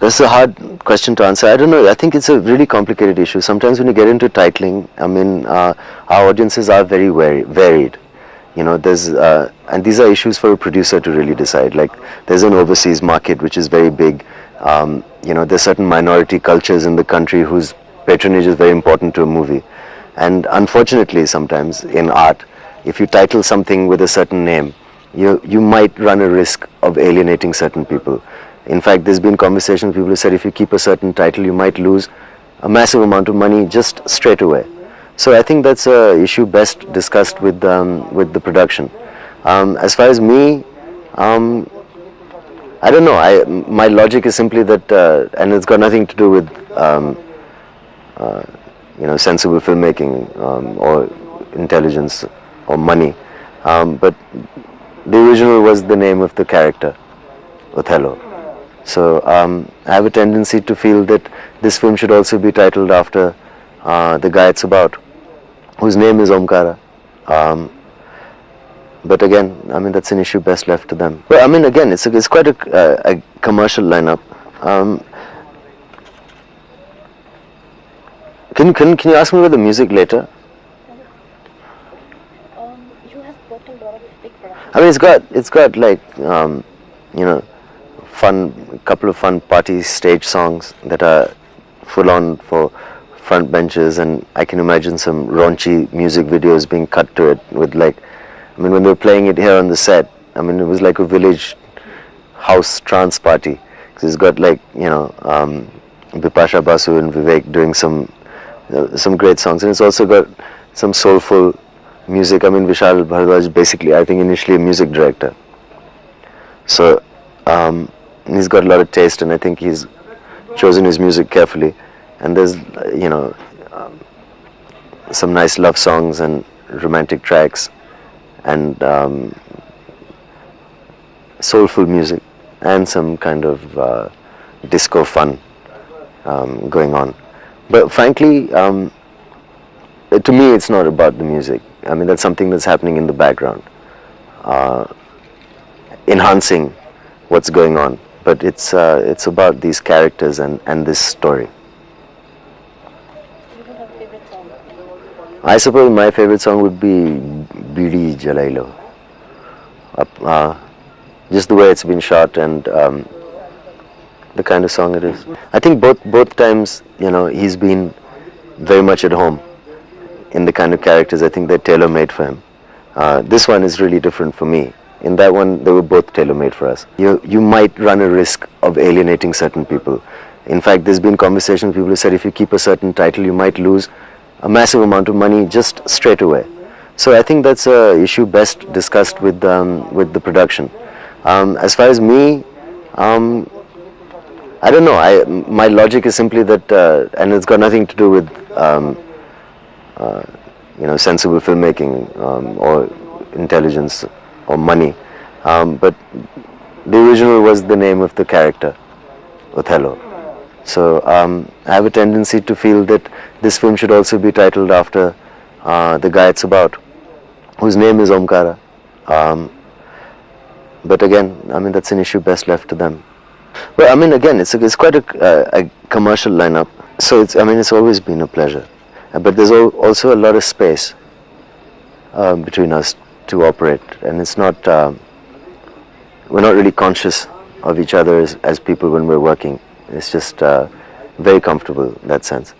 That's a hard question to answer. I don't know. I think it's a really complicated issue. Sometimes when you get into titling, I mean, our audiences are very varied. You know, and these are issues for a producer to really decide. Like, there's an overseas market which is very big. You know, there's certain minority cultures in the country whose patronage is very important to a movie. And unfortunately, sometimes in art, if you title something with a certain name, you might run a risk of alienating certain people. In fact, there's been conversations, people have said if you keep a certain title, you might lose a massive amount of money just straight away. So I think that's an issue best discussed with the production. As far as me, I don't know. My logic is simply that, and it's got nothing to do with sensible filmmaking or intelligence or money. But the original was the name of the character, Othello. So I have a tendency to feel that this film should also be titled after the guy it's about, whose name is Omkara. But again, I mean, that's an issue best left to them. But I mean, again, it's quite a commercial lineup. Can you ask me about the music later? You have worked on a lot of big productions. I mean, it's got like couple of fun party stage songs that are full on for front benches, and I can imagine some raunchy music videos being cut to it with like, I mean, when they were playing it here on the set, I mean, it was like a village house trance party, because it's got like, Bipasha Basu and Vivek doing some great songs, and it's also got some soulful music. I mean, Vishal Bhardwaj basically, I think, initially a music director, so he's got a lot of taste, and I think he's chosen his music carefully. And there's some nice love songs and romantic tracks and soulful music and some kind of disco fun going on. But frankly, to me, it's not about the music. I mean, that's something that's happening in the background, enhancing what's going on. But it's about these characters and this story. You don't have a favorite song? I suppose my favorite song would be Bidi Jalailo. Just the way it's been shot and the kind of song it is. I think both times, he's been very much at home in the kind of characters. I think they're tailor-made for him. This one is really different for me. In that one, they were both tailor-made for us. You might run a risk of alienating certain people. In fact, there's been conversations, people have said if you keep a certain title, you might lose a massive amount of money just straight away. So I think that's an issue best discussed with the production. As far as me, I don't know. My logic is simply that, and it's got nothing to do with sensible filmmaking or intelligence or money. But the original was the name of the character, Othello. So I have a tendency to feel that this film should also be titled after the guy it's about, whose name is Omkara. But again, I mean, that's an issue best left to them. Well, I mean, again, it's quite a commercial lineup. So it's always been a pleasure. But there's also a lot of space between us to operate, and it's not. We're not really conscious of each other as people when we're working. It's just very comfortable in that sense.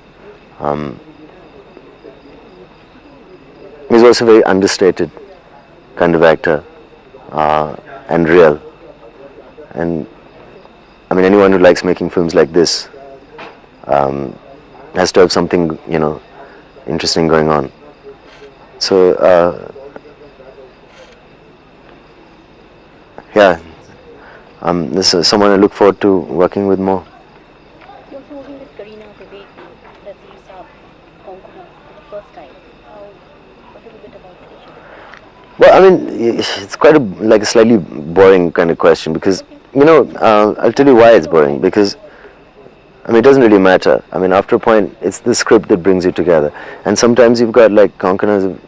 He's also a very understated kind of actor and real. And I mean, anyone who likes making films like this has to have something, interesting going on. So, this is someone I look forward to working with more. You're also working with Karina Vivek, Razir Saab, Omkara for the first time. What a little bit about the issue? Well, I mean, it's quite a slightly boring kind of question because, I'll tell you why it's boring. Because, I mean, it doesn't really matter. I mean, after a point, it's the script that brings you together. And sometimes you've got like Konkanas,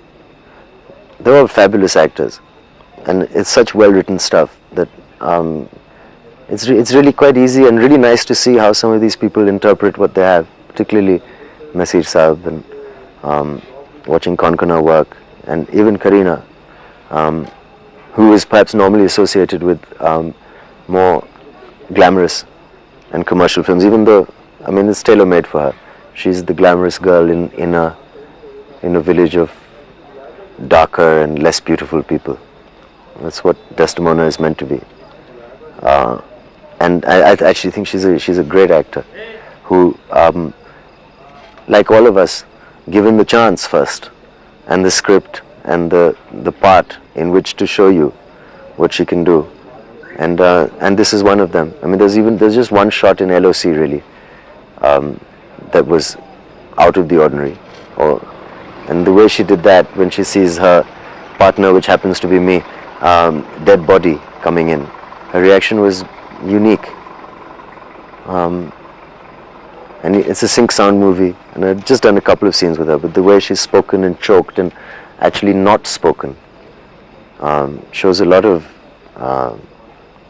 they're all fabulous actors. And it's such well-written stuff that it's really quite easy and really nice to see how some of these people interpret what they have, particularly Nasir Saab and watching Konkona work, and even Kareena, who is perhaps normally associated with more glamorous and commercial films, even though, I mean, it's tailor-made for her. She's the glamorous girl in a village of darker and less beautiful people. That's what Desdemona is meant to be. And I actually think she's a great actor who, like all of us, given the chance first and the script and the part in which to show you what she can do, and this is one of them. I mean, there's just one shot in LOC really that was out of the ordinary, and the way she did that when she sees her partner, which happens to be me, dead body coming in, her reaction was unique. And it's a sync sound movie, and I've just done a couple of scenes with her, but the way she's spoken and choked and actually not spoken shows a lot of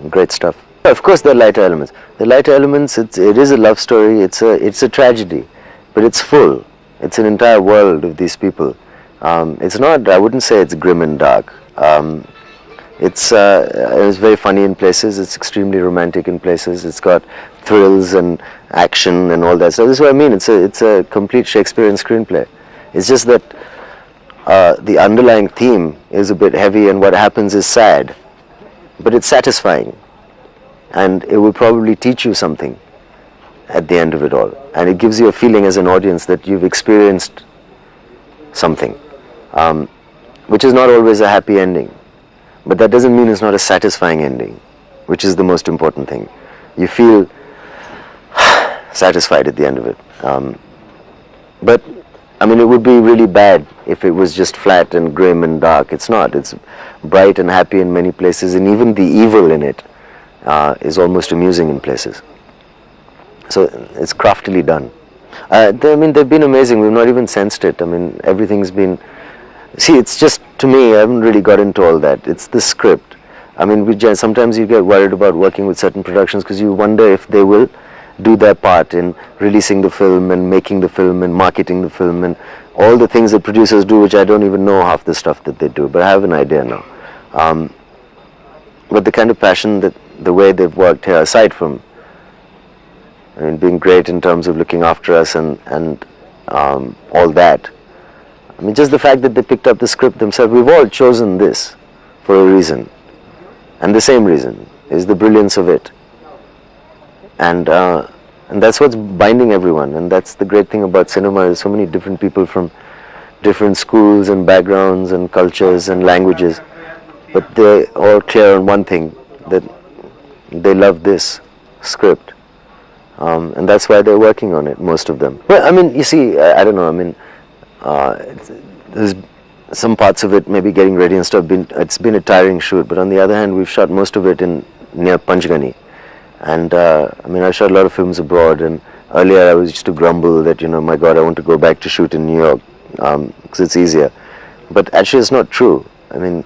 great stuff. Of course, there are lighter elements. The lighter elements, it is a love story. It's a tragedy, but it's full. It's an entire world of these people. It's not. I wouldn't say it's grim and dark. It's very funny in places. It's extremely romantic in places. It's got thrills and action and all that. So this is what I mean. It's a complete Shakespearean screenplay. It's just that the underlying theme is a bit heavy, and what happens is sad, but it's satisfying, and it will probably teach you something at the end of it all, and it gives you a feeling as an audience that you've experienced something, which is not always a happy ending. But that doesn't mean it's not a satisfying ending, which is the most important thing. You feel satisfied at the end of it. But, I mean, it would be really bad if it was just flat and grim and dark. It's not. It's bright and happy in many places, and even the evil in it is almost amusing in places. So it's craftily done. I mean, they've been amazing. We've not even sensed it. I mean, everything's been... See, it's just, to me, I haven't really got into all that. It's the script. I mean, sometimes you get worried about working with certain productions because you wonder if they will do their part in releasing the film and making the film and marketing the film and all the things that producers do, which I don't even know half the stuff that they do, but I have an idea now. But the kind of passion, that the way they've worked here, aside from, I mean, being great in terms of looking after us and all that, I mean, just the fact that they picked up the script themselves. We've all chosen this for a reason, and the same reason is the brilliance of it, and that's what's binding everyone. And that's the great thing about cinema. There's so many different people from different schools and backgrounds and cultures and languages, but they're all clear on one thing, that they love this script, and that's why they're working on it, most of them. Well, I mean, you see, I don't know, I mean, there's some parts of it maybe getting ready and stuff. It's been a tiring shoot, but on the other hand, we've shot most of it near Panchgani, and I mean, I shot a lot of films abroad. And earlier, I used to grumble that, you know, my God, I want to go back to shoot in New York because it's easier. But actually, it's not true. I mean,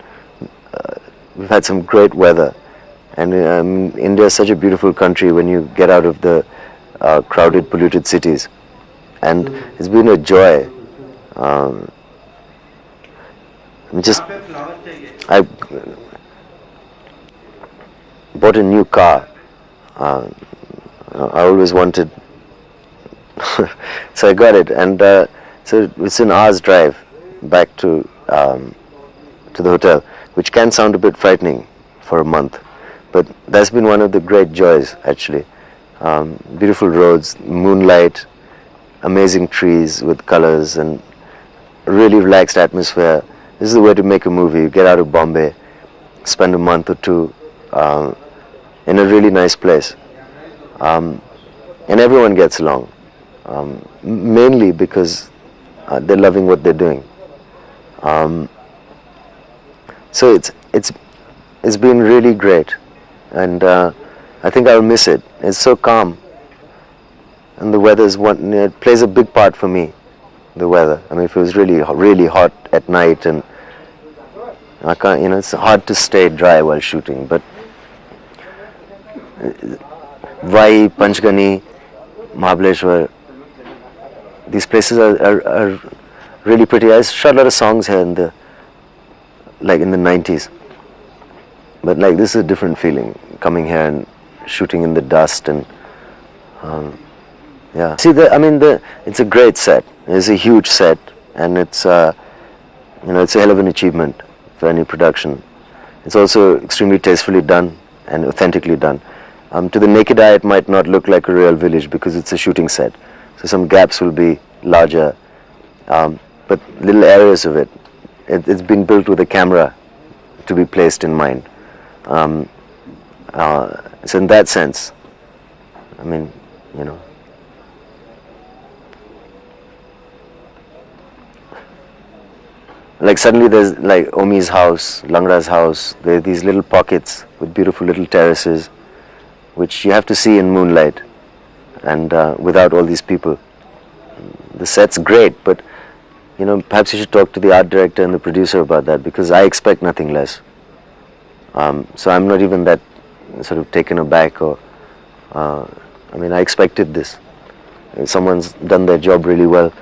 we've had some great weather, and India is such a beautiful country when you get out of the crowded, polluted cities, and it's been a joy. I bought a new car. I always wanted, so I got it, and so it's an hour's drive back to the hotel, which can sound a bit frightening for a month, but that's been one of the great joys, actually. Beautiful roads, moonlight, amazing trees with colors, and really relaxed atmosphere. This is the way to make a movie. You get out of Bombay, spend a month or two in a really nice place, and everyone gets along, mainly because they're loving what they're doing. So it's been really great, and I think I'll miss it. It's so calm, and the weather's it plays a big part for me. The weather. I mean, if it was really hot at night, and I can't, you know, it's hard to stay dry while shooting. But Vai, Panchgani, Mahabaleshwar. These places are really pretty. I shot a lot of songs here in the in the 90s. But like this is a different feeling coming here and shooting in the dust and yeah. See, it's a great set. It's a huge set, and it's it's a hell of an achievement for any production. It's also extremely tastefully done and authentically done. To the naked eye, it might not look like a real village because it's a shooting set. So some gaps will be larger, but little areas of it's been built with a camera to be placed in mind. So in that sense, I mean, like suddenly there's like Omi's house, Langra's house. There are these little pockets with beautiful little terraces, which you have to see in moonlight, and without all these people. The set's great, but perhaps you should talk to the art director and the producer about that, because I expect nothing less. So I'm not even that sort of taken aback, or I expected this. Someone's done their job really well,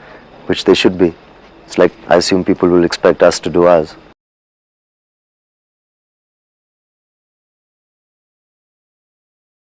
which they should be. It's like I assume people will expect us to do ours.